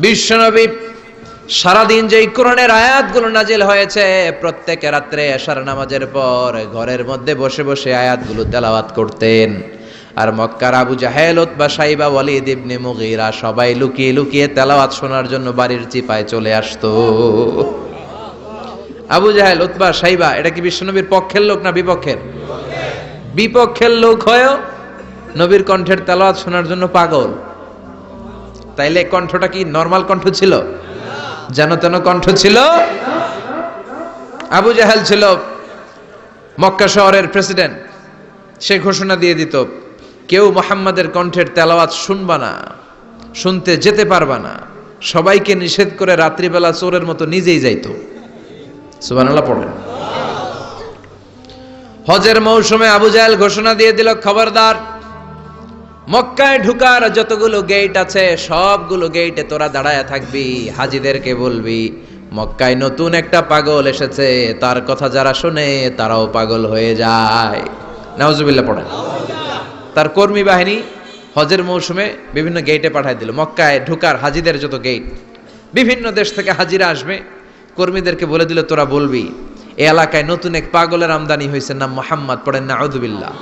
বিশ্বনবী সারাদিন যে কোরআনের আয়াতগুলো নাজিল হয়েছে, প্রত্যেক রাত্রে এশার নামাজের পর ঘরের মধ্যে বসে বসে আয়াতগুলো তেলাওয়াত করতেন। আর মক্কার আবু জাহেল, উতবা, সাইবা, ওয়ালিদ ইবনে মুগীরা সবাই লুকিয়ে লুকিয়ে তেলাওয়াত শোনার জন্য বাড়ির চিপায় চলে আসতো। আবু জাহেল, উতবা, সাইবা এটা কি বিশ্বনবীর পক্ষের লোক না বিপক্ষের? বিপক্ষের লোক হয়েও নবীর কণ্ঠের তেলাওয়াত শোনার জন্য পাগল। তাইলে কণ্ঠটা কি নরমাল কণ্ঠ ছিল? যেন তেন কণ্ঠ ছিল। আবু জাহেল ছিল মক্কা শহরের প্রেসিডেন্ট। সে ঘোষণা দিয়ে দিত, কেউ মুহাম্মাদের কণ্ঠের তেলাওয়াত শুনবা না, শুনতে যেতে পারবা না। সবাইকে নিষেধ করে রাত্রিবেলা চোরের মতো নিজেই যাইতো। সুবহানাল্লাহ পড়েন। হজের মৌসুমে আবু জাহেল ঘোষণা দিয়ে দিল, খবরদার, মক্কায় ঢুকার যতগুলো গেট আছে সবগুলো গেটে তোরা দাঁড়ায় থাকবি। হাজিদেরকে বলবি মক্কায় নতুন একটা পাগল এসেছে, তার কথা যারা শোনে তারাও পাগল হয়ে যায়। নাউজুবিল্লাহ পড়েন। তার কর্মী বাহিনী হজের মৌসুমে বিভিন্ন গেটে পাঠায় দিল। মক্কায় ঢুকার হাজিদের যত গেট, বিভিন্ন দেশ থেকে হাজিরা আসবে, কর্মীদেরকে বলে দিল তোরা বলবি এই এলাকায় নতুন এক পাগলের আমদানি হয়েছে, নাম মুহাম্মদ। পড়েন নাউজুবিল্লাহ।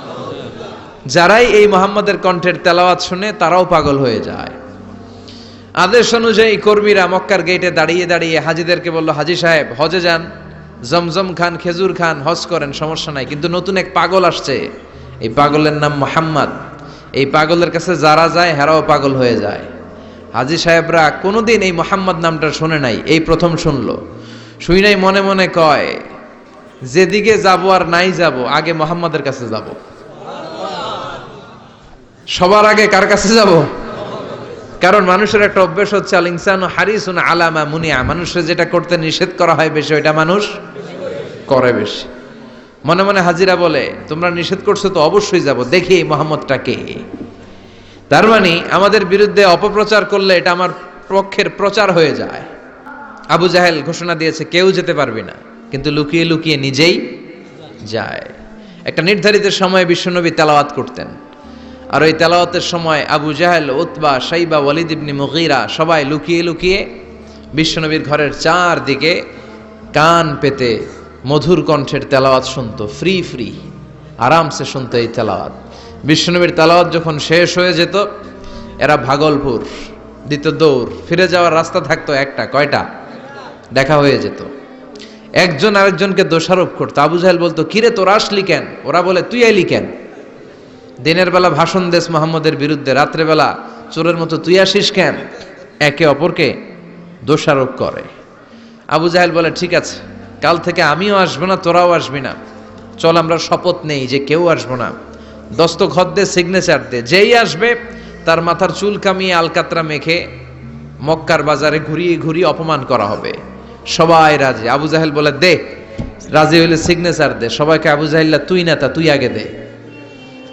যারাই এই মুহাম্মাদের কণ্ঠের তেলাওয়াত শুনে তারাও পাগল হয়ে যায়। আদেশ অনুযায়ী কর্মীরা মক্কার গেটে দাঁড়িয়ে দাঁড়িয়ে হাজিদেরকে বলল, হাজি সাহেব হজে যান, জমজম খান, খেজুর খান, হজ করেন, সমস্যা নাই, কিন্তু নতুন এক পাগল আসছে, এই পাগলের নাম মুহাম্মদ। এই পাগলের কাছে যারা যায় হেরাও পাগল হয়ে যায়। হাজি সাহেবরা কোনোদিন এই মুহাম্মদ নামটা শুনে নাই, এই প্রথম শুনলো। শুই নাই মনে মনে কয়, যেদিকে যাব আর নাই যাব, আগে মুহাম্মাদের কাছে যাব। সবার আগে কার কাছে যাব? কারণ মানুষের একটা অভ্যাস হচ্ছে, আল ইনসানু হারিসুন আলা মা মুনিয়া, মানুষের যেটা করতে নিষেধ করা হয় বেশি ওইটা মানুষ করে বেশি। মনে মনে হাজিরা বলে, তোমরা নিষেধ করছো তো অবশ্যই যাব, দেখি এই মুহাম্মদটা কে। তার মানে আমাদের বিরুদ্ধে অপপ্রচার করলে এটা আমার পক্ষের প্রচার হয়ে যায়। আবু জাহেল ঘোষণা দিয়েছে কেউ যেতে পারবে না, কিন্তু লুকিয়ে লুকিয়ে নিজেই যায়। একটা নির্ধারিত সময়ে বিশ্বনবী তেলাওয়াত করতেন, আর ওই তেলাওয়াতের সময় আবু জাহেল, উতবা, সাইবা, ওয়ালিদ ইবনে মুগীরা সবাই লুকিয়ে লুকিয়ে বিশ্বনবীর ঘরের চারদিকে কান পেতে মধুর কণ্ঠের তেলাওয়াত শুনতো। ফ্রি ফ্রি আরামসে শুনতো এই তেলাওয়াত। বিশ্বনবীর তেলাওয়াত যখন শেষ হয়ে যেত, এরা ভাগলপুর দিত দৌড়। ফিরে যাওয়ার রাস্তা থাকতো একটা, কয়টা? দেখা হয়ে যেত। একজন আরেকজনকে দোষারোপ করতো। আবু জাহেল বলতো, কিরে তোরা আসলি কেন? ওরা বলে, তুই আইলি কেন? দিনের বেলা ভাষণ দেশ মুহাম্মদের বিরুদ্ধে, রাত্রে বেলা চোরের মতো তুই আসিস কেন? একে অপরকে দোষারোপ করে। আবু জাহেল বলে, ঠিক আছে, কাল থেকে আমিও আসবো না, তোরাও আসবি না। চল আমরা শপথ নেই যে কেউ আসবো না। দস্তখত দে, সিগনেচার দে, যেই আসবে তার মাথার চুল কামিয়ে আলকাতরা মেখে মক্কার বাজারে ঘুরিয়ে ঘুরিয়ে অপমান করা হবে। সবাই রাজি। আবু জাহেল বলে, দে, রাজি হইলে সিগনেচার দে। সবাইকে আবু জাহেল্লা, তুই নেতা, তুই আগে দে।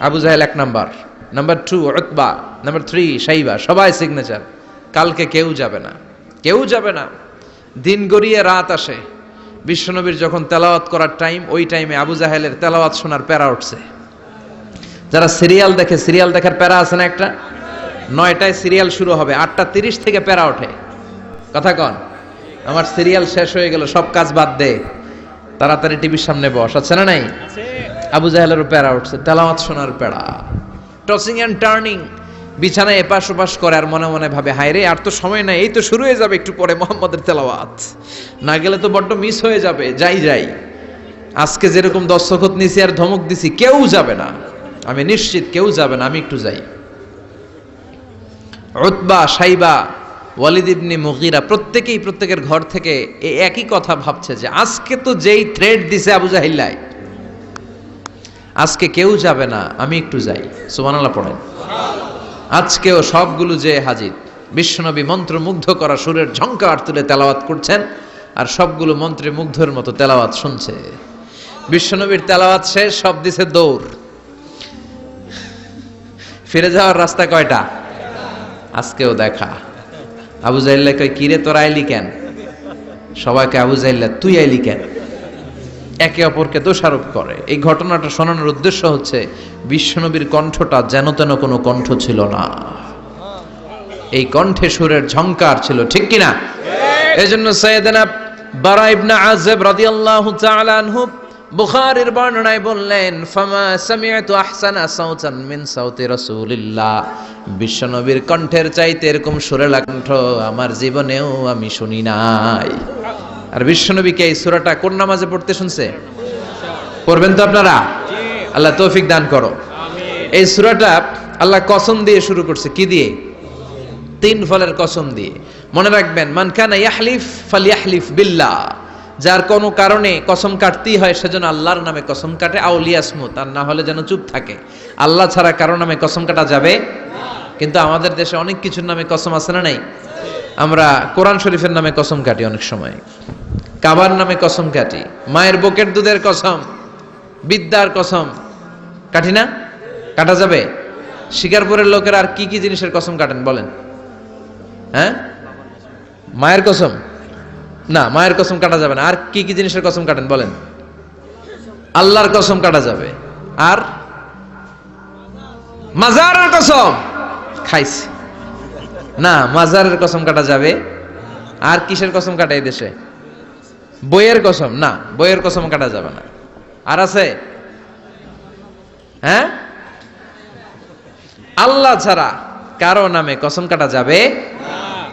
আবু জাহেল 1 number, number 2 Utba, number 3 Saiba, সবাই সিগনেচার। কালকে কেউ যাবে না, কেউ যাবে না। দিন গড়িয়ে রাত আসে। বিশ্বনবীর যখন তেলাওয়াত করার টাইম, ওই টাইমে আবু জাহেলের তেলাওয়াত শোনার প্যারা উঠছে। যারা সিরিয়াল দেখে, সিরিয়াল দেখার প্যারা আছে না একটা? 9টায় সিরিয়াল শুরু হবে, 8:30 থেকে প্যারা ওঠে। কথা কন, আমার সিরিয়াল শেষ হয়ে গেল, সব কাজ বাদ দে, তাড়াতাড়ি টিভির সামনে বস, আছে না নাই? আবু জাহেলেরও প্যারা উঠছে, তেলাওয়াত শোনার প্যারা। টসিং অ্যান্ড টার্নিং, বিছানায় এপাশ ওপাশ করে, আর মনে মনে ভাবে, হায় রে, আর তো সময় নাই, এই তো শুরু হয়ে যাবে একটু পরে মুহাম্মদের তেলাওয়াত, না গেলে তো বড্ড মিস হয়ে যাবে। যাই যাই, আজকে যেরকম দস্তখত নিছি আর ধমক দিছি, কেউ যাবে না, আমি নিশ্চিত কেউ যাবে না, আমি একটু যাই। উতবা, সাইবা, ওয়ালিদ ইবনে মুগীরা প্রত্যেকেই প্রত্যেকের ঘর থেকে এই একই কথা ভাবছে যে আজকে তো যেই থ্রেড দিছে আবু জাহিল্লাই, আজকে কেউ যাবে না, আমি একটু যাই। সুবহানাল্লাহ পড়েন। আজকেও সবগুলো যে হাজির। বিশ্বনবী মন্ত্রমুগ্ধ করা সুরের ঝংকার তুলে তেলাওয়াত করছেন, আর সবগুলো মন্ত্রে মুগ্ধের মতো তেলাওয়াত শুনছে। বিশ্বনবীর তেলাওয়াত শেষ, সব দিছে দৌড়। ফিরে যাওয়ার রাস্তা কয়টা? আজকেও দেখা। আবু জাহেল্লা কয়, কিরে তোরা আইলি কেন? সবাইকে আবু জাহেল্লা, তুই আইলি কেন? একে অপরকে দোষারোপ করে। এই ঘটনাটা শোনানোর উদ্দেশ্য হচ্ছে বিশ্বনবীর কণ্ঠটা যেন তেন কোনো কণ্ঠ ছিল না। এই কণ্ঠে সুরের ঝংকার ছিল, ঠিক কিনা? এজন্য সাইয়েদনা বারা ইবনে আযিব রাদিয়াল্লাহু তাআলা আনহু বুখারীর বর্ণনায় বললেন, ফামা সামি'তু আহসানা সাওতান মিন সাওতি রাসূলিল্লাহ, বিশ্বনবীর কণ্ঠের চাইতে এরকম সুরেলা কণ্ঠ আমার জীবনেও আমি শুনি নাই। আর বিশ্বনবীকে এই সূরাটা কোন নামাজে পড়তে শুনছে? পড়বেন তো আপনারা? আল্লাহ তৌফিক দান করো। এই সূরাটা আল্লাহ কসম দিয়ে শুরু করছে, কি দিয়ে? 3 ফলের কসম দিয়ে। মনে রাখবেন, মান কানা ইয়াহলিফ ফালইয়াহলিফ বিল্লাহ, যার কোনো কারণে কসম কাটতেই হয় সেজন্য আল্লাহর নামে কসম কাটে, আউলিয়াসমুত, আর না হলে যেন চুপ থাকে। আল্লাহ ছাড়া কারো নামে কসম কাটা যাবে না। কিন্তু আমাদের দেশে অনেক কিছুর নামে কসম আছে না নাই? আমরা কোরআন শরীফের নামে কসম কাটি, অনেক সময় কাবার নামে কসম কাটি, মায়ের বুকের দুধের কসম, বিদ্যার কসম কাটি না? কাটা যাবে? শিকারপুরের লোকেরা আর কি কি জিনিসের কসম কাটেন বলেন? হ্যাঁ, মায়ের কসম না, মায়ের কসম কাটা যাবে না। আর কি কি জিনিসের কসম কাটেন বলেন? আল্লাহর কসম কাটা যাবে। আর মাজারের কসম খাইছি না, মাজারের কসম কাটা যাবে। আর কিসের কসম কাটে এই দেশে? বইয়ের কসম না, বইয়ের কসম কাটা যাবে না। আর আছে? হ্যাঁ, আল্লাহ ছাড়া কারো নামে কসম কাটা যাবে,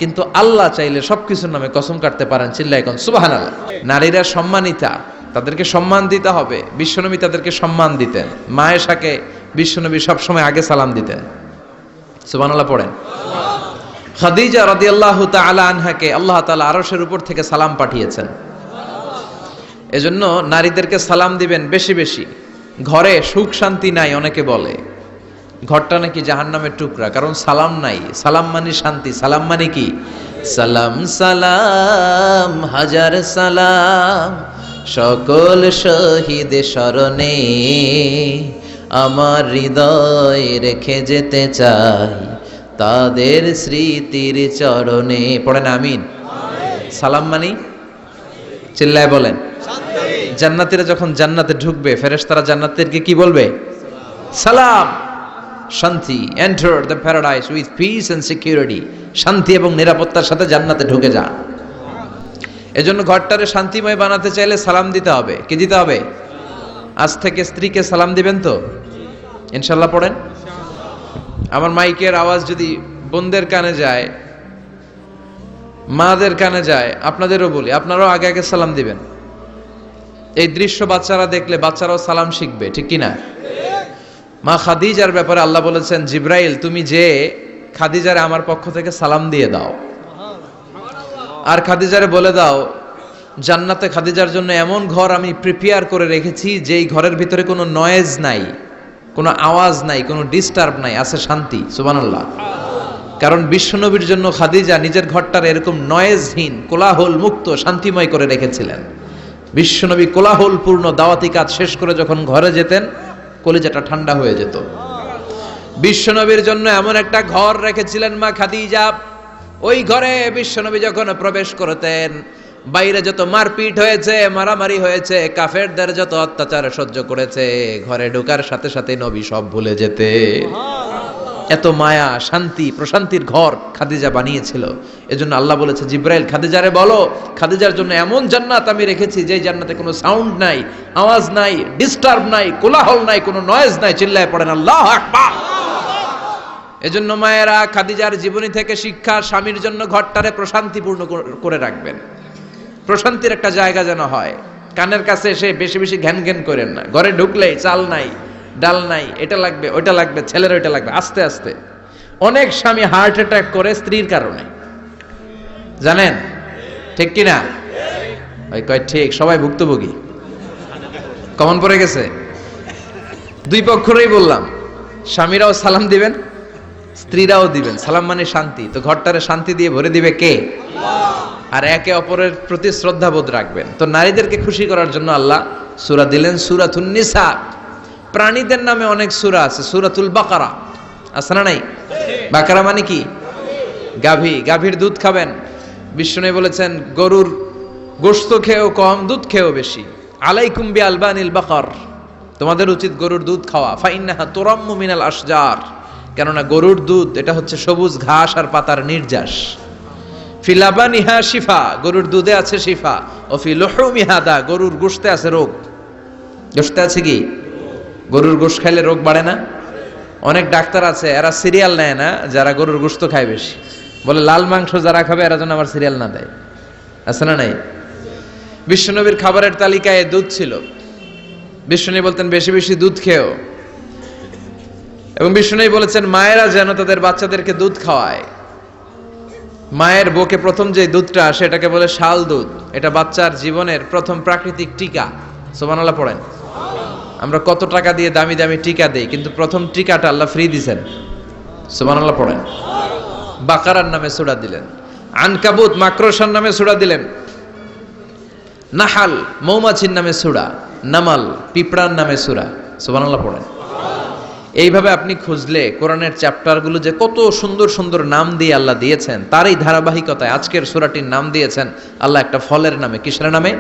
কিন্তু আল্লাহ চাইলে সবকিছুর নামে কসম কাটতে পারেন। চিল্লায় কোন সুবহানাল্লাহ। নারীরা সম্মানিতা, তাদেরকে সম্মান দিতে হবে। বিশ্বনবী তাদেরকে সম্মান দিতেন। মা আয়েশাকে বিশ্বনবী সবসময় আগে সালাম দিতেন। সুবহানাল্লাহ পড়েন। খাদিজা রাদিয়াল্লাহু তাআলা আনহাকে আল্লাহ তাআলা আরশের উপর থেকে সালাম পাঠিয়েছেন। এজন্য নারীদেরকে সালাম দিবেন বেশি বেশি। ঘরে সুখ শান্তি নাই, অনেকে বলে ঘরটা নাকি জাহান্নামের টুকরা, কারণ সালাম নাই। সালাম মানে শান্তি। সালাম মানে কি? সালাম সালাম হাজার সালাম সকল শহীদ স্মরণে, আমার হৃদয় রেখে যেতে চাই তাদের স্মৃতির চরণে। পড়েন আমিন। সালাম মানে চিল্লায় বলেন জান্নাতীরা যখন জান্নাতে ঢুকবে, ফেরেশতারা জান্নাতীদেরকে কি বলবে? সালাম, শান্তি। Enter the paradise with peace and security. শান্তি এবং নিরাপত্তার সাথে জান্নাতে ঢুকে যান। এজন্য ঘরটারে শান্তিময় বানাতে চাইলে সালাম দিতে হবে। কি দিতে হবে? আজ থেকে স্ত্রীকে সালাম দিবেন তো ইনশাআল্লাহ? পড়েন। আমার মাইকের আওয়াজ যদি বোনদের কানে যায়, মাদের কানে যায়, আপনাদেরও বলি, আপনারাও আগে আগে সালাম দিবেন। এই দৃশ্য বাচ্চারা দেখলে বাচ্চারাও সালাম শিখবে, ঠিক কিনা? মা খাদিজার ব্যাপারে আল্লাহ বলেছেন, জিব্রাইল তুমি যে খাদিজারে আমার পক্ষ থেকে সালাম দিয়ে দাও, আর খাদিজারে বলে দাও জান্নাতে খাদিজার জন্য এমন ঘর আমি প্রিপেয়ার করে রেখেছি যেই ঘরের ভিতরে কোনো নয়েজ নাই, কোনো আওয়াজ নাই, কোনো ডিস্টার্ব নাই, আছে শান্তি। সুবহানাল্লাহ। কারণ বিশ্বনবীর জন্য খাদিজা নিজের ঘরটার এরকম নয়েজহীন, কোলাহল মুক্ত, শান্তিময় করে রেখেছিলেন। বিশ্বনবী কোলাহল পূর্ণ দাওয়াতি কাজ শেষ করে যখন ঘরে যেতেন, কলিজাটা ঠান্ডা হয়ে যেত। বিশ্বনবীর জন্য এমন একটা ঘর রেখেছিলেন মা খাদিজা, ওই ঘরে বিশ্বনবী যখন প্রবেশ করতেন, বাইরে যত মারপিট হয়েছে, মারামারি হয়েছে, কাফেরদের যত অত্যাচার সহ্য করেছে, ঘরে ঢোকার সাথে সাথে নবী সব ভুলে যেতে। এত মায়া, শান্তি, প্রশান্তির ঘর খাদিজা বানিয়েছিল। এজন্য আল্লাহ বলেছে, জিব্রাইল খাদিজারে বলো, খাদিজার জন্য এমন জান্নাত আমি রেখেছি যে জান্নাতে কোনো সাউন্ড নাই, আওয়াজ নাই, ডিস্টার্ব নাই, কোলাহল নাই, কোনো নয়েজ নাই। চিল্লায় পড়েন আল্লাহু আকবার। এজন্য মায়েরা খাদিজার জীবনী থেকে শিক্ষা, স্বামীর জন্য ঘরটারে প্রশান্তিপূর্ণ করে রাখবেন। প্রশান্তির একটা জায়গা যেন হয়। কানের কাছে এসে বেশি বেশি ঘ্যান ঘ্যান করেন না। ঘরে ঢুকলেই চাল নাই, ডাল নাই, এটা লাগবে, ওইটা লাগবে, ছেলের ওইটা লাগবে। আস্তে আস্তে অনেক স্বামী হার্ট অ্যাটাক করে স্ত্রীর কারণে, জানেন ঠিক কিনা? ওই কয় ঠিক, সবাই ভুক্তভোগী, কমন পড়ে গেছে। দুই পক্ষেরই বললাম, স্বামীরাও সালাম দিবেন, স্ত্রীরাও দিবেন। সালাম মানে শান্তি। তো ঘরটারে শান্তি দিয়ে ভরে দিবে কে? আর একে অপরের প্রতি শ্রদ্ধাবোধ রাখবেন। তো নারীদেরকে খুশি করার জন্য আল্লাহ সূরা দিলেন, সূরাতুন নিসা। প্রাণীদের নামে অনেক সূরা আছে, সূরাতুল বাকারা আছে না নাই? বাকারা মানে কি? গাভী। গাভীর দুধ খাবেন। বিষ্ণু বলেছেন, গরুর গোশত খেয়েও কম, দুধ খেয়েও বেশি। আলাইকুম বিআলবানিল বাকার, তোমাদের উচিত গরুর দুধ খাওয়া। ফাইন্নাহা তুরাম্মু মিনাল আশজার, কেননা গরুর দুধ এটা হচ্ছে সবুজ ঘাস আর পাতার নির্যাস। ফি লাবানিহা শিফা, গরুর দুধে আছে শিফা। ও ফি লুহুমিহা দা, গরুর গোশতে আছে রোগ। গোশতে আছে কি? গরুর গোশত খাইলে রোগ বাড়ে না? অনেক ডাক্তার আছে এরা সিরিয়াল নেয় না, যারা গরুর গোশত খায় বেশি, বলে লাল মাংস যারা খাবে এরা যেন আমার সিরিয়াল না দেয়। আছে না নাই? বিশ্বনবীর খাবারের তালিকায় দুধ ছিল। বিশ্বনবী বলতেন বেশি বেশি দুধ খেও, এবং বিশ্বনবী বলেছেন মায়েরা যেন তাদের বাচ্চাদেরকে দুধ খাওয়ায়। মায়ের বুকে প্রথম যে দুধটা আসে এটাকে বলে শাল দুধ। এটা বাচ্চার জীবনের প্রথম প্রাকৃতিক টিকা। সুবহানাল্লাহ পড়েন। আমরা কত টাকা দিয়ে দামি দামি টিকা দেই, কিন্তু প্রথম টিকাটা আল্লাহ ফ্রি দিছেন। সুবহানাল্লাহ পড়েন। বাকারার নামে সূরা দিলেন, আনকাবুত মাকড়সার নামে সূরা দিলেন, নাহাল মৌমাছির নামে সূরা, নামাল পিঁপড়ার নামে সূরা। সুবহানাল্লাহ পড়েন। এইভাবে আপনি খুঁজলে কোরআনের চ্যাপ্টারগুলো যে কত সুন্দর সুন্দর নাম দিয়ে আল্লাহ দিয়েছেন, তারই ধারাবাহিকতায় আজকের সূরাটির নাম দিয়েছেন আল্লাহ একটা ফলের নামে। কিসের নামে?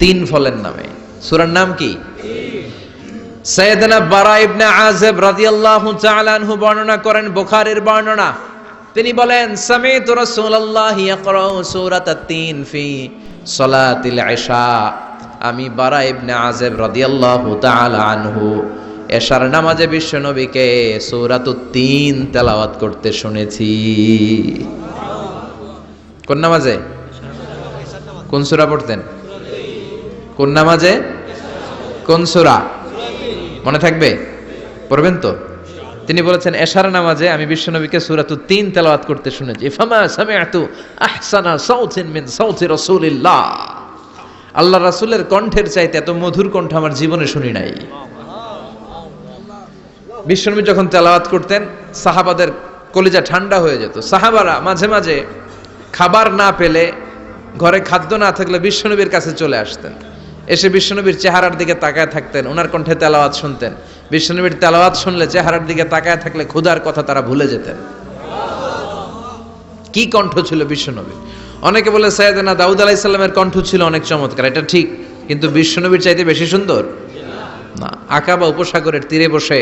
তিন ফলের নামে। সূরার নাম কি? সাইয়েদনা বারা ইবনে আযিব রাদিয়াল্লাহু তাআলা আনহু বর্ণনা করেন, বুখারীর বর্ণনা। তিনি বলেন সামি'তু রাসূলুল্লাহি ইয়াকরাউ সূরাতাত তিন ফি সালাতিল ইশা। আমি বারা ইবনে আযিব রাদিয়াল্লাহু তাআলা আনহু এশার নামাজে বিশ্ব নবীকে সূরাতুত তিন তেলাওয়াত করতে শুনেছি। কোন নামাজে? কোন সূরা পড়তেন? কোন নামাজে? কোন সূরা? মনে থাকবে? পড়বেন তো? তিনি বলেছেন এশার নামাজে আমি বিশ্ব নবীকে সূরাতুত তিন তেলাওয়াত করতে শুনেছি। ফামা সামি'তু আহসানা সাউতিন মিন সাউতি রাসূলিল্লাহ। আল্লাহ রাসূলের কণ্ঠের চাইতে এত মধুর কণ্ঠ আমার জীবনে শুনি নাই। বিশ্বনবী যখন তেলাওয়াত করতেন সাহাবাদের কলিজা ঠান্ডা হয়ে যেত। সাহাবারা মাঝে মাঝে খাবার না পেলে, ঘরে খাদ্য না থাকলে বিশ্বনবীর কাছে চলে আসতেন, এসে বিশ্বনবীর চেহারার দিকে তাকায় থাকতেন, ওনার কণ্ঠে তেলাওয়াত শুনতেন। বিশ্বনবীর তেলাওয়াত শুনলে চেহারার দিকে তাকায় থাকলে ক্ষুধার কথা তারা ভুলে যেতেন। কি কণ্ঠ ছিল বিশ্বনবীর! অনেকে বলে সাইয়েদনা দাউদ আলাইহিস সালামের কণ্ঠ ছিল অনেক চমৎকার, এটা ঠিক, কিন্তু বিশ্বনবীর চাইতে বেশি সুন্দর না। আকাবা উপসাগরের তীরে বসে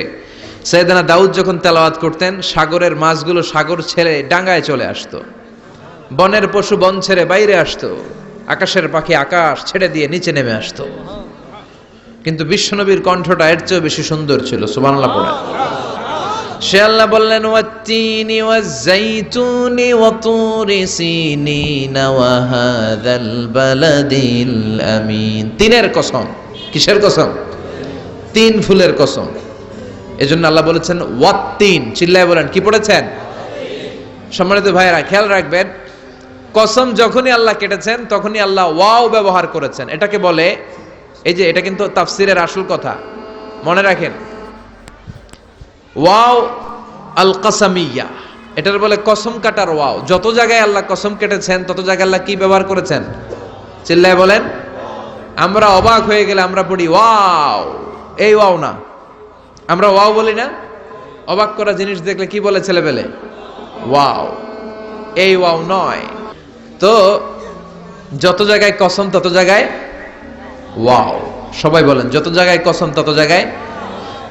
সাইয়েদনা দাউদ যখন তেলাওয়াত করতেন, সাগরের মাছগুলো সাগর ছেড়ে ডাঙ্গায় চলে আসতো, বনের পশু বন ছেড়ে বাইরে আসতো, আকাশের পাখি আকাশ ছেড়ে দিয়ে নিচে নেমে আসতো। কিন্তু বিশ্বনবীর কণ্ঠটা এর চেয়েও বেশি সুন্দর ছিল। সুবহানাল্লাহ পড়েন। সে আল্লাহ বললেন ওয়াত্তিনি ওয়াজ-যাইতুনি ওয়া তুরি সিনিন ওয়া হাযাল বালাদিল আমিন। তিনের কসম। কিসের কসম? তিন ফুলের কসম। এজন্য আল্লাহ বলেছেন ওয়াত্তিন। চিল্লায় বলেন, কি পড়েছেন? সম্মানিত ভাইয়েরা খেয়াল রাখবেন, কসম যখনই আল্লাহ কেটেছেন তখনই আল্লাহ ওয়াও ব্যবহার করেছেন। এটাকে বলে, এই যে এটা কিন্তু তাফসিরের আসল কথা, মনে রাখেন, ওয়াও আল কাসামিয়া, এটার বলে কসম কাটার ওয়াও। যত জায়গায় আল্লাহ কসম কেটেছেন তত জায়গায় আল্লাহ কি ব্যবহার করেছেন? চিল্লায় বলেন। আমরা অবাক হয়ে গেলে আমরা পড়ি ওয়াও, এই ওয়াও না, আমরা ওয়াও বলি না? অবাক করা জিনিস দেখলে কি বলে ছেলেবেলে? ওয়াও, এই ওয়াও নয়। তো যত জায়গায় কসম তত জায়গায় ওয়াও। সবাই বলেন, যত জায়গায় কসম তত জায়গায়।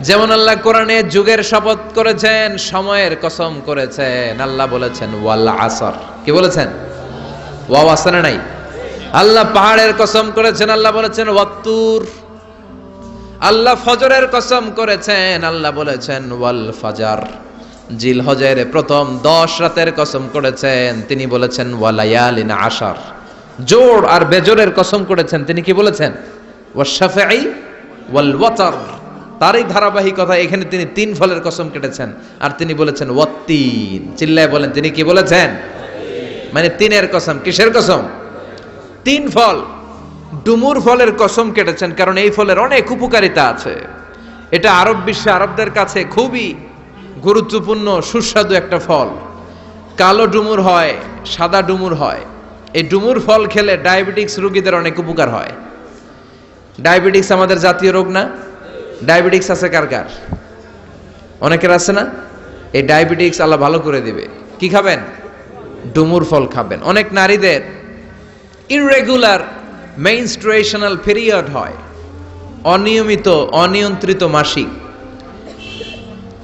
যেমন আল্লাহ কোরআনে যুগের শপথ করেছেন, সময়ের কসম করেছেন, আল্লাহ বলেছেন ওয়াল আসর। কি বলেছেন? ওয়াও আছে না নাই? আল্লাহ পাহাড়ের কসম করেছেন, আল্লাহ বলেছেন ওয়াত্তুর। আল্লাহ ফজরের কসম করেছেন, আল্লাহ বলেছেন ওয়াল ফাজার। জিলহজের প্রথম 10 রাতের কসম করেছেন, তিনি বলেছেন ওয়ালায়ালিন আশার। জোড় আর বেজোরের কসম করেছেন, তিনি কি বলেছেন? ওয়াশফাঈ ওয়াল ওয়াতর। তারই ধারাবাহিকতা এখানে তিনি তিন ফলের কসম কেটেছেন, আর তিনি বলেছেন ওয়াত্তিন। চিল্লায় বলেন, তিনি কি বলেছেন? মানে তিনের কসম। কিসের কসম? তিন ফল। ডুমুর ফলের কসম কেটেছেন, কারণ এই ফলের অনেক উপকারিতা আছে। এটা আরব বিশ্বে আরবদের কাছে খুবই গুরুত্বপূর্ণ সুস্বাদু একটা ফল। কালো ডুমুর হয়, সাদা ডুমুর হয়। এই ডুমুর ফল খেলে ডায়াবেটিক্স রোগীদের অনেক উপকার হয়। ডায়াবেটিক্স আমাদের জাতীয় রোগ না? ডায়াবেটিক্স আছে কার কার? অনেকের আছে না? এই ডায়াবেটিক্স আল্লাহ ভালো করে দিবে। কি খাবেন? ডুমুর ফল খাবেন। অনেক নারীদের ইররেগুলার মেনস্ট্রুয়েশনাল পিরিয়ড হয়, অনিয়মিত অনিয়ন্ত্রিত মাসিক।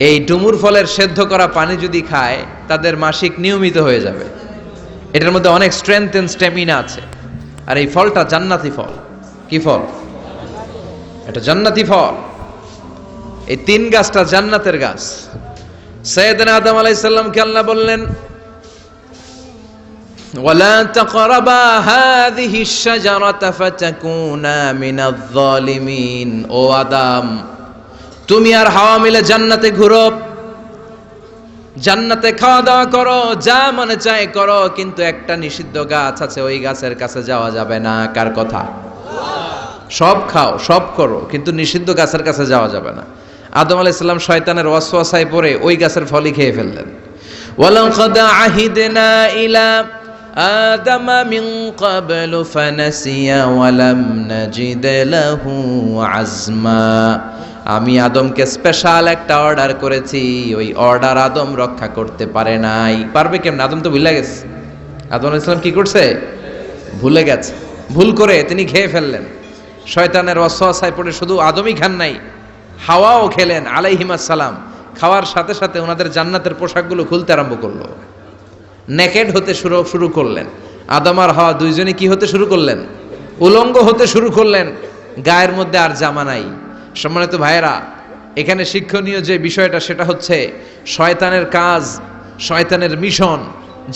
এই ডুমুর ফলের সেদ্ধ করা পানি যদি খায় তাদের মাসিক নিয়মিত হয়ে যাবে। এটার মধ্যে অনেক স্ট্রেংথ এন্ড স্ট্যামিনা আছে। আর এই ফলটা জান্নাতি ফল। কি ফল? এটা জান্নাতি ফল। এই তিন গাছটা জান্নাতের গাছ। সাইয়েদনা আদম আলাইহিস সালামকে আল্লাহ বললেন, ওয়ালা তাকরাবা হাযিহি আশ-শাজারাতা ফাতাকুনা মিনাজ যালিমিন। ও আদম, তুমি আর হাওয়া মিলে জান্নাতে ঘুরো, জান্নাতে খাওয়া দাওয়া করো, যা মনে চায় করো, কিন্তু একটা নিষিদ্ধ গাছ আছে, ওই গাছের কাছে যাওয়া যাবে না। কার কথা? সব খাও, সব করো, কিন্তু নিষিদ্ধ গাছের কাছে যাওয়া যাবে না। আদম আলাইহিস সালাম শয়তানের ওয়াসওয়াসায় পড়ে ওই গাছের ফলই খেয়ে ফেললেন। ওয়ালাকাদ আহিদনা ইলা আদামা মিন ক্বাবলু ফানাসিয়া ওয়া লাম নাজিদ লাহু আজমা। আমি আদমকে স্পেশাল একটা অর্ডার করেছি, ওই অর্ডার আদম রক্ষা করতে পারে নাই। পারবে কেমন? আদম তো ভুলে গেছে। আদম আলাইহিস সালাম কি করছে? ভুলে গেছে। ভুল করে তিনি খেয়ে ফেললেন। শয়তানের ওয়াসওয়াসায় পড়ে শুধু আদমই খান নাই, হাওয়াও খেলেন আলাইহিমাস সালাম। খাওয়ার সাথে সাথে ওনাদের জান্নাতের পোশাকগুলো খুলতে আরম্ভ করলো, নেকেড হতে শুরু করলেন। আদম আর হাওয়া দুইজনে কি হতে শুরু করলেন? উলঙ্গ হতে শুরু করলেন। গায়ের মধ্যে আর জামা নাই। সম্মানিত ভাইয়েরা, এখানে শিক্ষণীয় যে বিষয়টা সেটা হচ্ছে শয়তানের কাজ, শয়তানের মিশন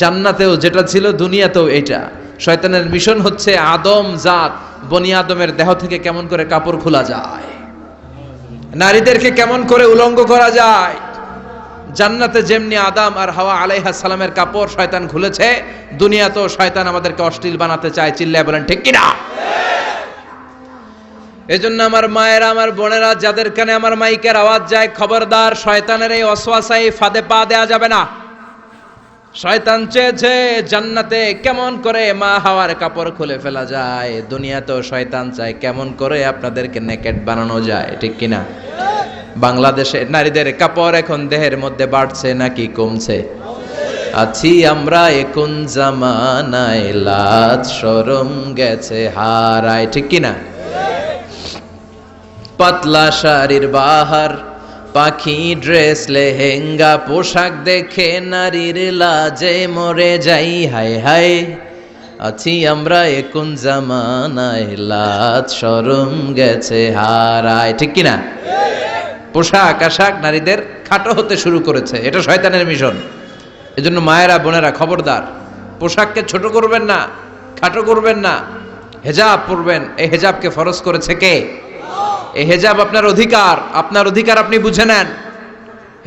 জান্নাতেও যেটা ছিল দুনিয়াতেও এটা। শয়তানের মিশন হচ্ছে আদম জাত, বনি আদমের দেহ থেকে কেমন করে কাপড় খোলা যায়, নারীদেরকে কেমন করে উলঙ্গ করা যায়। জান্নাতে যেমনি আদম আর হাওয়া আলাইহিস সালামের কাপড় শয়তান খুলেছে, দুনিয়াতেও শয়তান আমাদেরকে অশ্লীল বানাতে চায়। চিল্লায় বলেন ঠিক কিনা? এজন্য আমার মায়েরা, আমার বোনেরা, যাদের কানে আমার মাইকের আওয়াজ যায়, খবরদার, শয়তানের এই ওয়াসওয়াসায় ফাঁদে পা দেয়া যাবে না। শয়তান চেয়েছে জান্নাতে কেমন করে মা হাওয়ার কাপড় খুলে ফেলা যায়, দুনিয়াতেও শয়তান চায় কেমন করে আপনাদেরকে নেকেড বানানো যায়। ঠিক কিনা? বাংলাদেশে নারীদের কাপড় এখন দেহের মধ্যে বাড়ছে নাকি কমছে? আছি আমরা এখন জামানায়, লাজ শরম গেছে হারায়। ঠিক কিনা? পাতলা শাড়ির বাহার, পাখি ড্রেস, লেহেঙ্গা পোশাক দেখে নারীর লাজে মরে যাই। হায় হায়, আছি আমরা এখন জামানায়, লাজ শরম গেছে হারায়। ঠিক কিনা? পোশাক আশাক নারীদের খাটো হতে শুরু করেছে, এটা শয়তানের মিশন। এজন্য মায়েরা বোনেরা খবরদার, পোশাককে ছোট করবেন না, খাটো করবেন না, হেজাব পরবেন। এই হেজাবকে ফরজ করেছে কে? এই হেজাব আপনার অধিকার, আপনার অধিকার আপনি বুঝে নেন।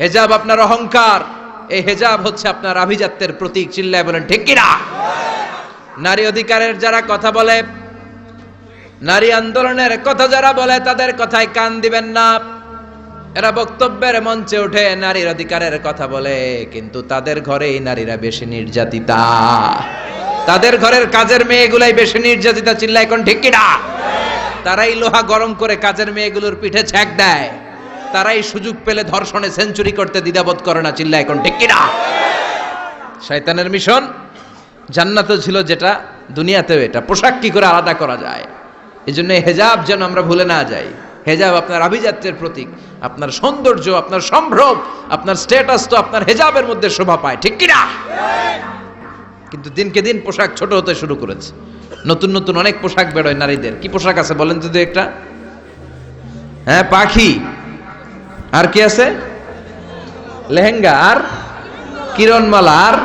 হেজাব আপনার অহংকার, এই হেজাব হচ্ছে আপনার আভিজাত্যের প্রতীক। চিল্লায় বলেন ঠিক কিনা? নারী অধিকারের যারা কথা বলে, নারী আন্দোলনের কথা যারা বলে, তাদের কথায় কান দিবেন না। এরা বক্তব্যের মঞ্চে উঠে নারীর অধিকারের কথা বলে, কিন্তু তাদের ঘরেই নারীরা বেশি নির্যাতিতা, তাদের ঘরের কাজের মেয়েগুলাই বেশি নির্যাতিতা। চিল্লায় এখন ঠিক কিনা? তারাই লোহা গরম করে কাজের মেয়েগুলোর পিঠে ছ্যাঁক দেয়, তারাই সুযোগ পেলে ধর্ষণে সেঞ্চুরি করতে দ্বিধাবোধ করে না। চিল্লায় এখন ঠিক কিনা? শয়তানের মিশন জান্নাতেও ছিল যেটা, দুনিয়াতেও এটা। পোশাক কি করে আলাদা করা যায়, এই জন্য হেজাব যেন আমরা ভুলে না যাই। হেজাব আপনার আভিজাত্যের প্রতীক, আপনার সৌন্দর্য, আপনার সম্ভ্রম, আপনার স্ট্যাটাস তো আপনার হেজাবের মধ্যে শোভা পায়। ঠিক কিনা? কিন্তু দিনকে দিন পোশাক ছোট হতে শুরু করেছে। নতুন নতুন অনেক পোশাক বেরোয় নারীদের। কি পোশাক আছে বলেন তো একটা? হ্যাঁ, পাখি। আর কি আছে? লেহেঙ্গা আর কিরণমালা। আর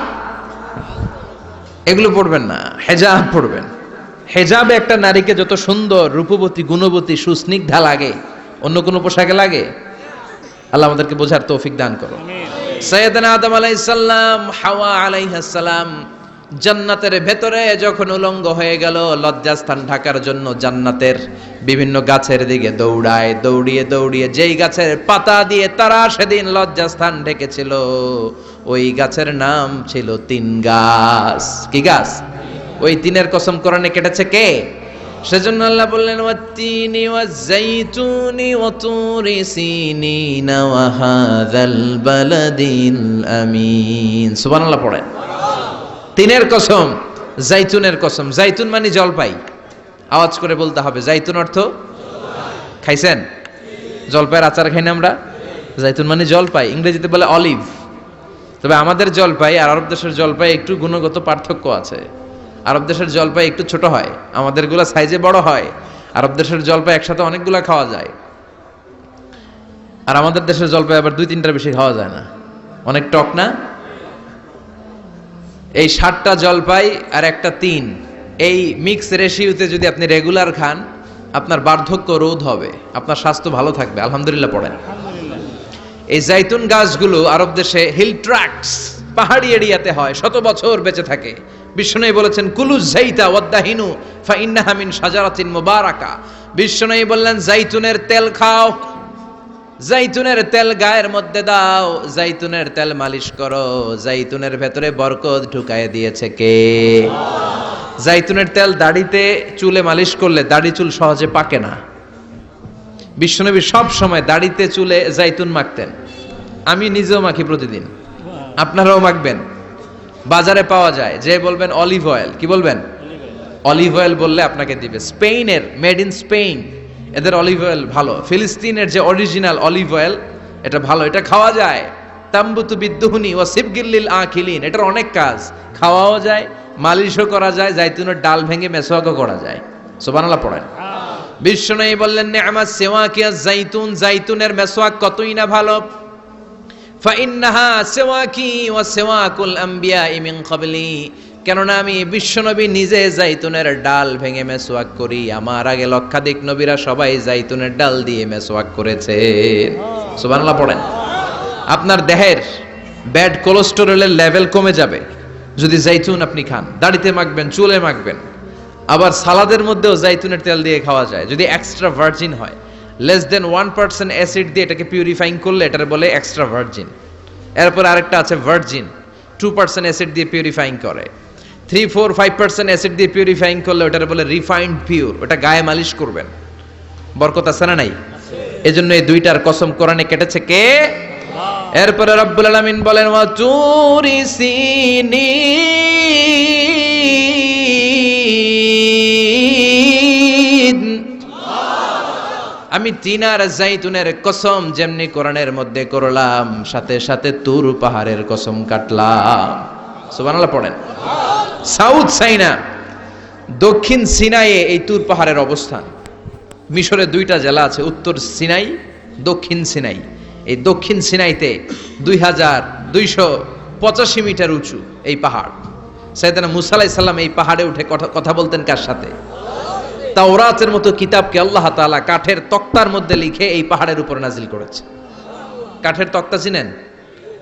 এগুলো পড়বেন না, হেজাব পড়বেন। হেজাবে একটা নারীকে যত সুন্দর, রূপবতী, গুণবতী, সুস্নিগ্ধা লাগে, অন্য কোনো পোশাকে লাগে? আল্লাহ আমাদেরকে বোঝার তৌফিক দান করো। সাইয়েদনা আদম আলাইহিস সালাম, হাওয়া আলাইহিস সালাম জান্নাতের ভেতরে যখন উলঙ্গ হয়ে গেল, লজ্জাস্থান ঢাকার জন্য জান্নাতের বিভিন্ন গাছের দিকে দৌড়ায়। দৌড়িয়ে দৌড়িয়ে যেই গাছের পাতা দিয়ে তারা সেদিন লজ্জাস্থান ঢেকেছিল, ওই গাছের নাম ছিল তিন গাছ। কি গাছ? ওই তিনের কসম কোরআনে কেটেছে কে? সেজন্য আল্লাহ বললেন, ওয়াত-তিনি ওয়াজ-যাইতুনি ওয়া তুরি সিনিনা ওয়া হাযাল বালাদিল আমিন। সুবহানাল্লাহ পড়েন। তিনের কসম, জাইতুনের কসম। জাইতুন মানে জলপাই। আওয়াজ করে বলতে হবে, জাইতুন অর্থ খাইছেন? জলপাইয়ের আচার খাই না আমরা? জাইতুন মানে জলপাই, ইংরেজিতে বলে অলিভ। তবে আমাদের জলপাই আর আরব দেশের জলপাই একটু গুণগত পার্থক্য আছে। আরব দেশের জলপাই একটু ছোট হয়, আমাদেরগুলা সাইজে বড় হয়। আরব দেশের জলপাই একসাথে অনেকগুলা খাওয়া যায়, আর আমাদের দেশের জলপাই আবার 2-3টার বেশি খাওয়া যায় না, অনেক টক না। এই 7টা জলপাই আর একটা 3, এই মিক্স রেশিওতে যদি আপনি রেগুলার খান, আপনার বার্ধক্য রোধ হবে, আপনার স্বাস্থ্য ভালো থাকবে। আলহামদুলিল্লাহ পড়েন। এই জাইতুন গাছগুলো আরব দেশে হিল ট্র্যাক্টস, পাহাড়ি এরিয়াতে হয়, 100 বছর বেঁচে থাকে। বিশ্বনবী বলেছেন কুলু জাইতা ওয়াদাহিনু ফাইন্নাহা মিন শাজারাতিন মুবারাকা। বিশ্বনবী বললেন জাইতুনের তেল খাও, জাইতুনের তেল গায়ের মধ্যে দাও, জাইতুনের তেল মালিশ করো, জাইতুনের ভেতরে বরকত ঢুকায় দিয়েছে কে? জাইতুনের তেল দাড়িতে চুলে মালিশ করলে দাড়ি চুল সহজে পাকে না। বিশ্বনবী সব সময় দাড়িতে চুলে জাইতুন মাখতেন, আমি নিজেও মাখি প্রতিদিন, আপনারাও মাখবেন। বাজারে পাওয়া যায়, যে বলবেন অলিভ অয়েল, কি বলবেন? অলিভ অয়েল বললে আপনাকে দিবে। স্পেনের, মেড ইন স্পেন, এদের অলিভ অয়েল ভালো। ফিলিস্তিনের যে অরিজিনাল অলিভ অয়েল, এটা ভালো, এটা খাওয়া যায়। তাম্বুতু বিদ্দুহুনি ওয়া সিবগিল্লিল আখিলিন, এটার অনেক কাজ, খাওয়াও যায়, মালিশও করা যায়, জাইতুনের ডাল ভেঙে মেসওয়াকও করা যায়। সুবহানাল্লাহ পড়েন। বিশ্বনবী বললেন নি'মাস সিওয়াকিয়া জাইতুন, জাইতুনের মেসওয়াক কতই না ভালো। ফাইন্নাহা সিওয়াকি ওয়া সিওয়াকুল আমবিয়াই মিন ক্বাবলি, কেননা আমি বিশ্বনবী নিজে জাইতুনের ডাল ভেঙে মেসওয়াক করি, আমার আগে লক্ষাধিক নবীরা সবাই জাইতুনের ডাল দিয়ে মেসওয়াক করেছে। সুবহানাল্লাহ পড়েন। আপনার দেহের ব্যাড কোলেস্টেরলের লেভেল কমে যাবে যদি জাইতুন আপনি খান। দাড়িতে মাখবেন, চুলে মাখবেন, আবার সালাদের মধ্যেও জাইতুনের তেল দিয়ে খাওয়া যায় যদি এক্সট্রা ভার্জিন হয়। লেস দেন 1% অ্যাসিড দিয়ে এটাকে পিউরিফাইং করলে এটার বলে এক্সট্রা ভার্জিন। এরপর আরেকটা আছে ভার্জিন, 2% অ্যাসিড দিয়ে পিউরিফাইং করে। 3-4-5% অ্যাসিড দিয়ে পিউরিফাইং করলে ওটার বলে রিফাইন্ড পিওর, ওটা গায়ে মালিশ করবেন, বরকত আছে না নাই? এজন্য এই দুইটার কসম কোরআনে কেটেছে কে? এরপরে রব্বুল আলামিন বলেন ওয়া তুরি সিনিন, আমি তিন আর জাইতুনের কসম যেমনি কোরআনের মধ্যে করলাম, সাথে সাথে তুর পাহাড়ের কসম কাটলাম। সুবহানাল্লাহ পড়েন। সাউথ সাইনা, দক্ষিণ সিনাইয়ে এই তুর পাহাড়ের অবস্থান। মিশরে 2টা জেলা আছে, উত্তর সিনাই, দক্ষিণ সিনাই। এই দক্ষিণ সিনাইতে 2285 মিটার উঁচু এই পাহাড়। সাইয়েদনা মুসা আলাইহিস সালাম এই পাহাড়ে উঠে কথা বলতেন কার সাথে? তাওরাতের মতো কিতাবকে আল্লাহ তাআলা কাঠের তক্তার মধ্যে লিখে এই পাহাড়ের উপর নাজিল করেছে। কাঠের তক্তা চিনেন?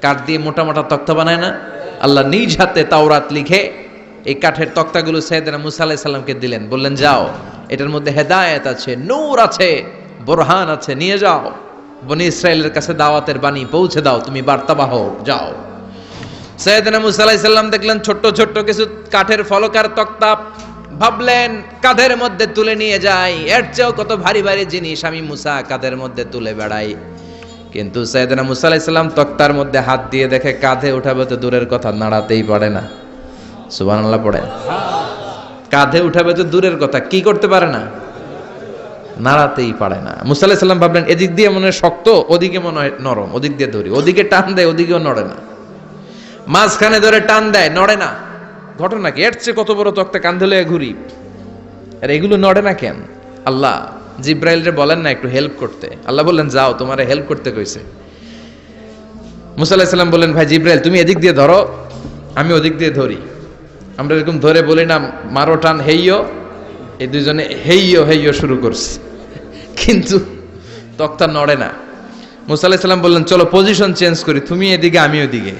কাঠ দিয়ে মোটা মোটা তক্তা বানায় না? আল্লাহ নিজ হাতে তাওরাত লিখে এই কাঠের তক্তাগুলো সাইয়েদনা মুসা আলাইহিস সালামকে দিলেন, বললেন যাও, এটার মধ্যে হেদায়েত আছে, নূর আছে, বোরহান আছে, নিয়ে যাও, বনি ইসরায়েলের কাছে দাওয়াতের বাণী পৌঁছে দাও, তুমি বার্তাবাহ, যাও। সাইয়েদনা মুসা আলাইহিস সালাম দেখলেন ছোট্ট ছোট্ট কিছু কাঠের ফলকার তক্তা, ভাবলেন কাঁধের মধ্যে তুলে নিয়ে যাই, এর চেয়েও কত ভারী ভারী জিনিস আমি মুসা কাঁধের মধ্যে তুলে বেড়াই। কিন্তু সাইয়েদনা মুসা আলাইহিস সালাম তক্তার মধ্যে হাত দিয়ে দেখে কাঁধে উঠাবে তো দূরের কথা, নাড়াতেই পারে না। সুবহানাল্লাহ পড়ে। কাঁধে উঠাবে তো দূরের কথা, কি করতে পারে না? নাড়াতেই পারে না। মুসা আলাইহিস সালাম ভাবলেন এদিক দিয়ে মনে হয় শক্ত, ওদিকে মনে হয় নরম, ওদিক দিয়ে ধরি, ওদিকে টান দেয়, ওদিকেও নড়ে না, মাঝখানে ধরে টান দেয়, নড়ে না। ঘটনা কি? এর চেয়ে কত বড় তক্তা কাঁধে লয়ে ঘুরি, আর এগুলো নড়ে না কেন? আল্লাহ জিব্রাইলরে বলেন না একটু হেল্প করতে? আল্লাহ বললেন যাও, তোমারে হেল্প করতে কইছে। মুসা আলাইহিস সালাম বললেন ভাই জিব্রাইল তুমি এদিক দিয়ে ধরো, আমি ওদিক দিয়ে ধরি। আমরা এরকম ধরে বলি না মারো টান হেইয়ো, এই দুইজনে হেইয়ো হেইয়ো শুরু করছে, কিন্তু তক্তা নড়ে না। মুসা আলাইহিস সালাম বললেন চলো পজিশন চেঞ্জ করি, তুমি এদিকে আমি ওদিকে,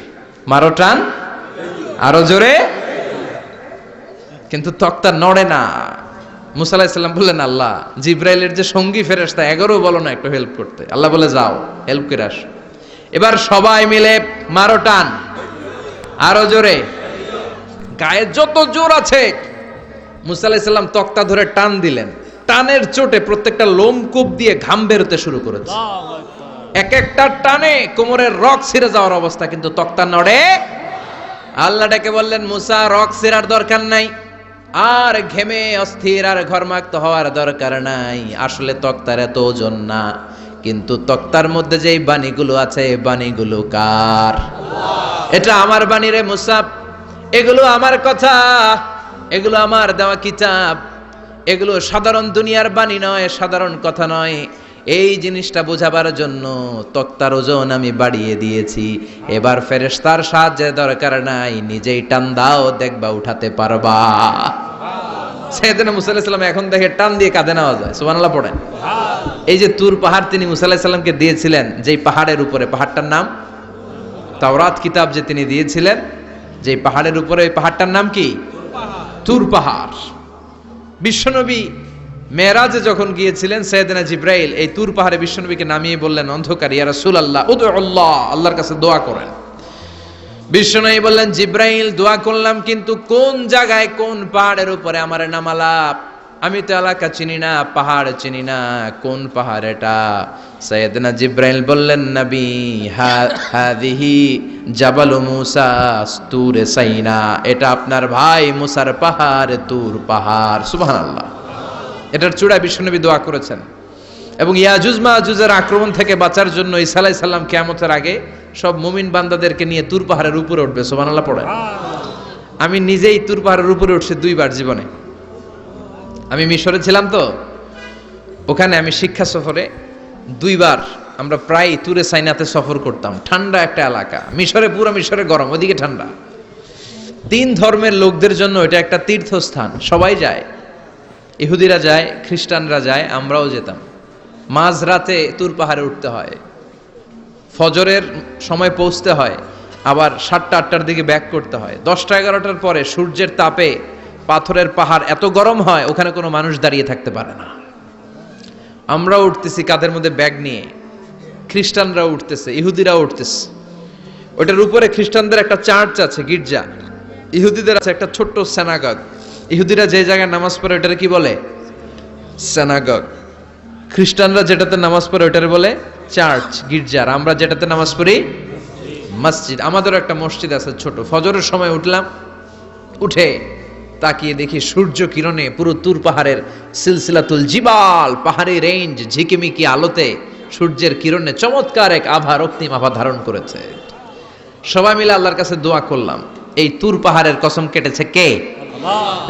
মারো টান আরো জোরে, কিন্তু তক্তা নড়ে না। মুসা আলাইহিস সালাম বললেন আল্লাহ জিব্রাইলের যে সঙ্গী ফেরেশতা 11 বলো না একটু হেল্প করতে। আল্লাহ বলে যাও হেল্প করে আসো। এবার সবাই মিলে মারো টান আরো জোরে, গায়ে যত জোর আছে। মুসা আলাইহিস সালাম তক্তা ধরে টান দিলেন, টানের চোটে প্রত্যেকটা লোমকূপ দিয়ে ঘাম বেরোতে শুরু করেছে। এক একটা টানে কোমরের রক ছিঁড়ে যাওয়ার অবস্থা, কিন্তু তক্তা নড়ে। আল্লাহ ডেকে বললেন মুসা রক ছিঁড়ার দরকার নাই, আর ঘেমে অস্থির আর ঘর্মাক্ত হওয়ার দরকার নাই, আসলে তক্তার এত ওজন না, কিন্তু তক্তার মধ্যে যেই বাণীগুলো আছে এই বাণীগুলো কার? এটা আমার বাণী রে মুসাব, এগুলো আমার কথা, এগুলো আমার দেওয়া কিতাব, এগুলো সাধারণ দুনিয়ার বাণী নয়, সাধারণ কথা নয়। এই জিনিসটা বোঝাবার জন্য তক্তার ওজন আমি বাড়িয়ে দিয়েছি। এবার ফেরেশতার সাহায্যের দরকার নাই, নিজেই টান দাও, দেখবা উঠাতে পারবা। সাইয়েদনা মুসা আলাইহিস সালাম এখন দেখে টান দিয়ে কাঁধে নেওয়া যায়। সুবহানাল্লাহ পড়েন। এই যে তুর পাহাড় তিনি মুসা আলাইহিস সালামকে দিয়েছিলেন, যেই পাহাড়ের উপরে, পাহাড়টার নাম তাওরাত কিতাব যে তিনি দিয়েছিলেন, যেই পাহাড়ের উপরে, ওই পাহাড়টার নাম কি? তুর পাহাড়। বিশ্বনবী মেরাজে যখন গিয়েছিলেন, সাইয়েদনা জিবরাইল এই তুর পাহাড়ে বিশ্বনবীকে নামিয়ে বললেন, অন্ধকার, ইয়া রাসূলুল্লাহ উদউ আল্লাহ, আল্লাহর কাছে দোয়া করেন। বিশ্বনবী বললেন, জিবরাইল দোয়া করলাম, কিন্তু কোন জায়গায় কোন পাহাড়ের উপরে আমারে নামালা? আমি তো এলাকা চিনি না, পাহাড় চিনি না, কোন পাহাড় এটা? সাইয়েদনা জিবরাইল বললেন, নবী হাদিহি জাবালু মুসা তুরে সাইনা, এটা আপনার ভাই মুসার পাহাড়, তুর পাহাড়। সুবহানাল্লাহ। এটার চূড়ায় বিশ্বনবী দোয়া করেছেন। এবং ইয়াজুজ মাজুজের আক্রমণ থেকে বাঁচার জন্য ঈসা আলাইহিস সালাম কিয়ামতের আগে সব মুমিন বান্দাদেরকে নিয়ে তুর পাহাড়ের উপরে উঠবে। সুবহানাল্লাহ পড়েন। আমি নিজেই তুর পাহাড়ের উপরে উঠছি 2 বার জীবনে। আমি মিশরে ছিলাম তো, ওখানে আমি শিক্ষা সফরে 2 বার আমরা প্রায় তুরে সাইনাতে সফর করতাম। ঠান্ডা একটা এলাকা, মিশরে, পুরো মিশরে গরম, ওদিকে ঠান্ডা। 3 ধর্মের লোকদের জন্য এটা একটা তীর্থস্থান, সবাই যায়। ইহুদিরা যায়, খ্রিস্টানরা যায়, আমরাও যেতাম। মাঝরাতে তুর পাহাড়ে উঠতে হয়, ফজরের সময় পৌঁছতে হয়, আবার 7টা-8টার দিকে ব্যাক করতে হয়। 10টা-11টার পরে সূর্যের তাপে পাথরের পাহাড় এত গরম হয়, ওখানে কোনো মানুষ দাঁড়িয়ে থাকতে পারে না। আমরাও উঠতেছি কাঁধের মধ্যে ব্যাগ নিয়ে, খ্রিস্টানরাও উঠতেছে, ইহুদিরাও উঠতেছে। ওটার উপরে খ্রিস্টানদের একটা চার্চ আছে, গির্জা। ইহুদিদের আছে একটা ছোট্ট সিনাগগ। ইহুদিরা যে জায়গায় নামাজ পড়ে ওটারে কি বলে? সিনাগগ। খ্রিস্টানরা যেটাতে নামাজ পড়ে ওটারে বলে চার্চ, গির্জার। আমরা যেটাতে নামাজ পড়ি মসজিদ। আমাদেরও একটা মসজিদ আছে ছোট। ফজরের সময় উঠলাম, উঠে তাকিয়ে দেখি সূর্য কিরণে পুরো তুর পাহাড়ের সিলসিলাতুল জিবাল, পাহাড়ি রেঞ্জ ঝিকিমিকি আলোতে সূর্যের কিরণে চমৎকার এক আভা, রক্তিম আভা ধারণ করেছে। সবাই মিলে আল্লাহর কাছে দোয়া করলাম। এই তুর পাহাড়ের কসম কেটেছে কে?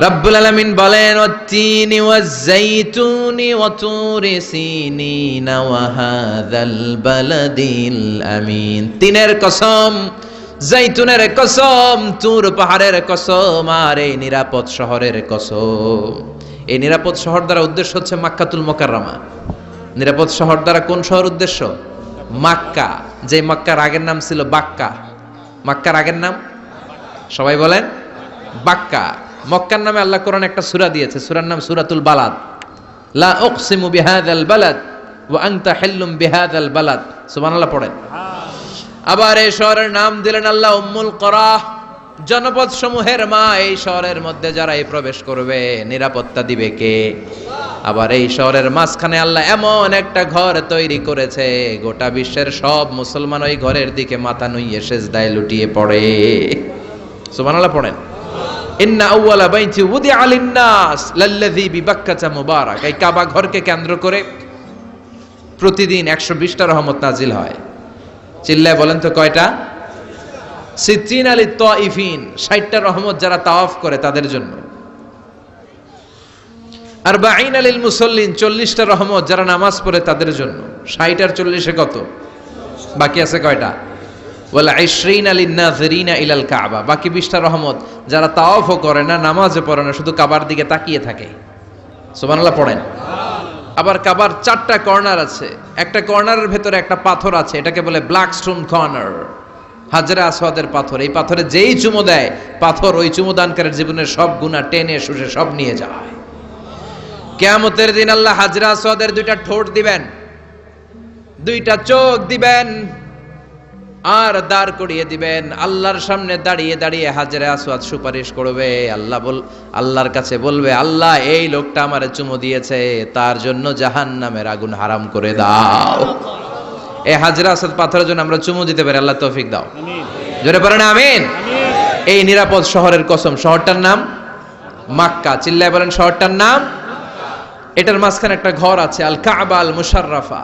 রব্বুল আলামিন বলেন, ওয়াত-তিনি ওয়াজ-যাইতুনি ওয়া তুরি সিনিনা ওয়া হাযাল বালাদিল আমিন। তিনের কসম, জাইতুনের কসম, তুর পাহাড়ের কসম, আর এই নিরাপদ শহরের কসম। এই নিরাপদ শহর দ্বারা উদ্দেশ্য হচ্ছে মাক্কাতুল মুকাররমা। নিরাপদ শহর দ্বারা কোন শহর উদ্দেশ্য? মক্কা। যে মক্কার আগের নাম ছিল বাক্কা। মক্কার আগের নাম সবাই বলেন বাক্কা। মক্কার নামে আল্লাহ কোরআন একটা সূরা দিয়েছে, সূরার নাম সূরাতুল বালাদ। লা উকসিমু বিহাযাল বালাদ ওয়া আনতা হিল্লুম বিহাযাল বালাদ। সুবহানাল্লাহ পড়েন। আবার এই শহরের নাম দিলেন আল্লাহ উম্মুল কুরা, জনপদ সমূহের মা। এই শহরের মধ্যে যারা এই প্রবেশ করবে নিরাপত্তা দিবে কে? আবার এই শহরের মাঝখানে আল্লাহ এমন একটা ঘর তৈরি করেছে, গোটা বিশ্বের সব মুসলমান ওই ঘরের দিকে মাথা নুইয়ে সিজদায় লুটিয়ে পড়ে। সুবহানাল্লাহ পড়েন। ইন্না আউওয়ালা বাইতি উদিআ লিন-নাস লাল্লাযী বিবাক্কাতা মুবারাক। এই কাবা ঘরকে কেন্দ্র করে প্রতিদিন 120টা রহমত নাজিল হয়। চিল্লায় বলেন তো কয়টা? 60 লিত তাইফিন, 60টা রহমত যারা তাওয়াফ করে তাদের জন্য। 40 লিল মুসাল্লিন, 40টা রহমত যারা নামাজ পড়ে তাদের জন্য। 60 আর 40-এ কত? বাকি আছে কয়টা? ওয়ালা 20 লিন-নাযিরিনা ইলাল কাবা, বাকি 20টা রহমত যারা তাওয়াফও করে না, নামাজও পড়ে না, শুধু কাবার দিকে তাকিয়ে থাকে। সুবহানাল্লাহ পড়েন। আবার কাবার 4টা কর্নার আছে, একটা কর্নারের ভেতরে একটা পাথর আছে, এটাকে বলে ব্ল্যাক স্টোন কর্নার, হাজরে আসওয়াদের পাথর। এই পাথরে যেই চুমো দেয়, পাথর ওই চুমোদানকারীর জীবনের সব গুনাহ টেনে শুষে সব নিয়ে যায়। কিয়ামতের দিন আল্লাহ হাজরে আসওয়াদের 2টা ঠোঁট দিবেন, 2টা চোখ দিবেন, আর দাঁড় করিয়ে দিবেন। আল্লাহর সামনে দাঁড়িয়ে দাঁড়িয়ে হাজরে আসওয়াদ সুপারিশ করবে। আল্লাহর কাছে বলবে, আল্লাহ এই লোকটা আমারে চুমো দিয়েছে, তার জন্য জাহান্নামের আগুন হারাম করে দাও। এই হাজরে আসওয়াদ পাথরের জন্য আমরা চুমো দিতে পারি, আল্লাহ তৌফিক দাও। জোরে পড়েন আমিন। এই নিরাপদ শহরের কসম। শহরটার নাম মক্কা। চিল্লায় বলেন শহরটার নাম। এটার মাঝখানে একটা ঘর আছে, আল কাবা আল মুশাররাফা।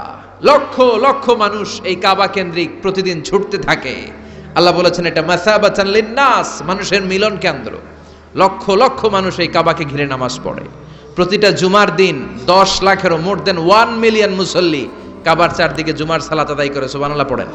লক্ষ লক্ষ মানুষ এই কাবা কেন্দ্রিক প্রতিদিন ছুটতে থাকে। আল্লাহ বলেছেন এটা মাসাবাতান লিন্নাস, মানুষের মিলন কেন্দ্র। লক্ষ লক্ষ মানুষ এই কাবাকে ঘিরে নামাজ পড়ে। প্রতিটা জুমার দিন 10 লাখেরও মোর দেন 1 মিলিয়ন মুসল্লি কাবার চারদিকে জুমার সালাত আদায় করে। সুবহানাল্লাহ পড়েন।